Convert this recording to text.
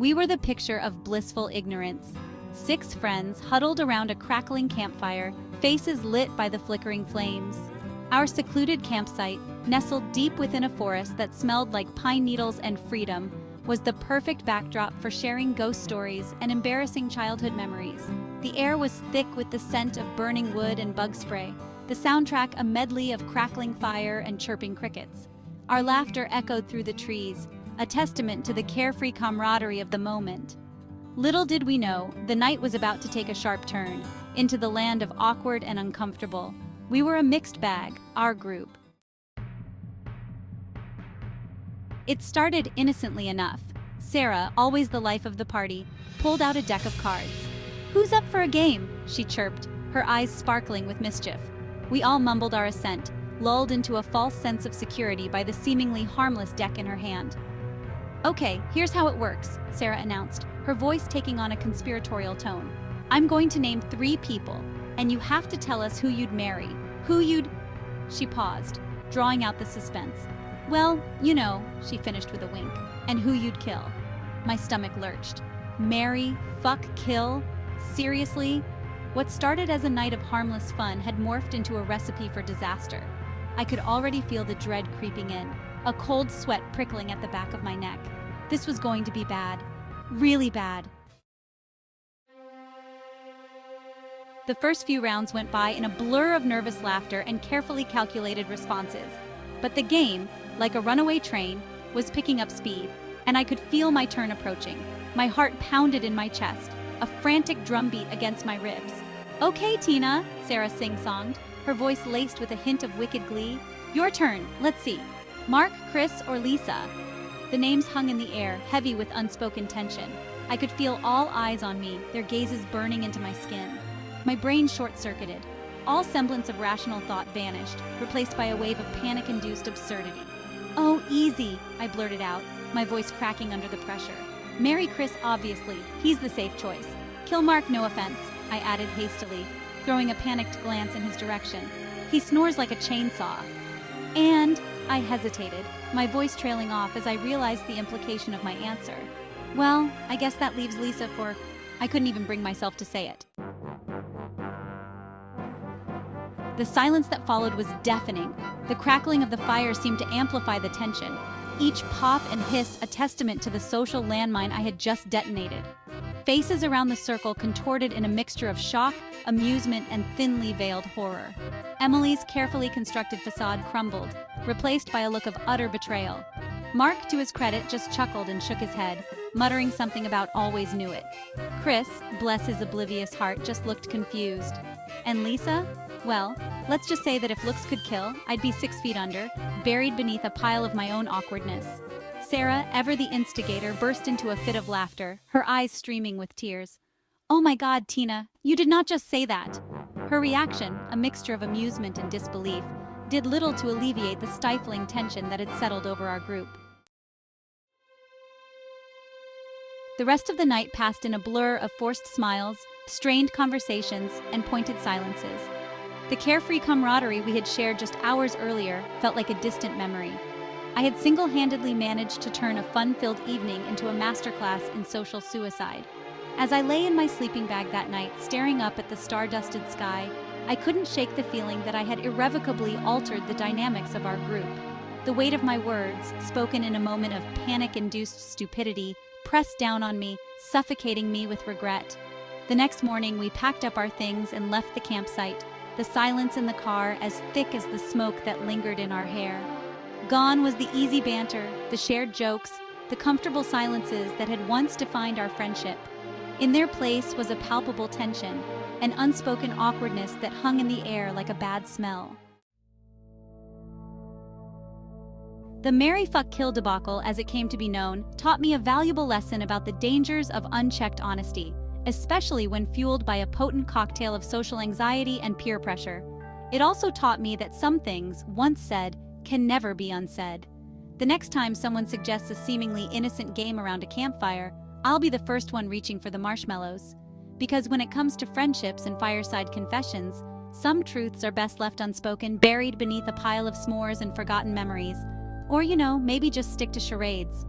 We were the picture of blissful ignorance. 6 friends huddled around a crackling campfire, faces lit by the flickering flames. Our secluded campsite, nestled deep within a forest that smelled like pine needles and freedom, was the perfect backdrop for sharing ghost stories and embarrassing childhood memories. The air was thick with the scent of burning wood and bug spray, the soundtrack a medley of crackling fire and chirping crickets. Our laughter echoed through the trees, a testament to the carefree camaraderie of the moment. Little did we know, the night was about to take a sharp turn, into the land of awkward and uncomfortable. We were a mixed bag, our group. It started innocently enough. Sarah, always the life of the party, pulled out a deck of cards. "Who's up for a game?" she chirped, her eyes sparkling with mischief. We all mumbled our assent, lulled into a false sense of security by the seemingly harmless deck in her hand. "Okay, here's how it works," Sarah announced, her voice taking on a conspiratorial tone. "I'm going to name 3 people, and you have to tell us who you'd marry, who you'd—" She paused, drawing out the suspense. "Well, you know," she finished with a wink, "and who you'd kill." My stomach lurched. Marry, fuck, kill? Seriously? What started as a night of harmless fun had morphed into a recipe for disaster. I could already feel the dread creeping in, a cold sweat prickling at the back of my neck. This was going to be bad. Really bad. The first few rounds went by in a blur of nervous laughter and carefully calculated responses. But the game, like a runaway train, was picking up speed, and I could feel my turn approaching. My heart pounded in my chest, a frantic drumbeat against my ribs. "Okay, Tina," Sarah sing-songed, her voice laced with a hint of wicked glee. "Your turn, let's see. Mark, Chris, or Lisa?" The names hung in the air, heavy with unspoken tension. I could feel all eyes on me, their gazes burning into my skin. My brain short-circuited. All semblance of rational thought vanished, replaced by a wave of panic-induced absurdity. "Oh, easy," I blurted out, my voice cracking under the pressure. "Marry Chris, obviously. He's the safe choice. Kill Mark, no offense," I added hastily, throwing a panicked glance in his direction. "He snores like a chainsaw." And I hesitated, my voice trailing off as I realized the implication of my answer. "Well, I guess that leaves Lisa for—" I couldn't even bring myself to say it. The silence that followed was deafening. The crackling of the fire seemed to amplify the tension, each pop and hiss a testament to the social landmine I had just detonated. Faces around the circle contorted in a mixture of shock, amusement, and thinly veiled horror. Emily's carefully constructed facade crumbled, replaced by a look of utter betrayal. Mark, to his credit, just chuckled and shook his head, muttering something about always knew it. Chris, bless his oblivious heart, just looked confused. And Lisa? Well, let's just say that if looks could kill, I'd be 6 feet under, buried beneath a pile of my own awkwardness. Sarah, ever the instigator, burst into a fit of laughter, her eyes streaming with tears. "Oh my God, Tina, you did not just say that." Her reaction, a mixture of amusement and disbelief, did little to alleviate the stifling tension that had settled over our group. The rest of the night passed in a blur of forced smiles, strained conversations, and pointed silences. The carefree camaraderie we had shared just hours earlier felt like a distant memory. I had single-handedly managed to turn a fun-filled evening into a masterclass in social suicide. As I lay in my sleeping bag that night, staring up at the star-dusted sky, I couldn't shake the feeling that I had irrevocably altered the dynamics of our group. The weight of my words, spoken in a moment of panic-induced stupidity, pressed down on me, suffocating me with regret. The next morning, we packed up our things and left the campsite, the silence in the car as thick as the smoke that lingered in our hair. Gone was the easy banter, the shared jokes, the comfortable silences that had once defined our friendship. In their place was a palpable tension, an unspoken awkwardness that hung in the air like a bad smell. The Marry Fuck Kill debacle, as it came to be known, taught me a valuable lesson about the dangers of unchecked honesty, especially when fueled by a potent cocktail of social anxiety and peer pressure. It also taught me that some things, once said, can never be unsaid. The next time someone suggests a seemingly innocent game around a campfire, I'll be the first one reaching for the marshmallows. Because when it comes to friendships and fireside confessions, some truths are best left unspoken, buried beneath a pile of s'mores and forgotten memories. Or, maybe just stick to charades.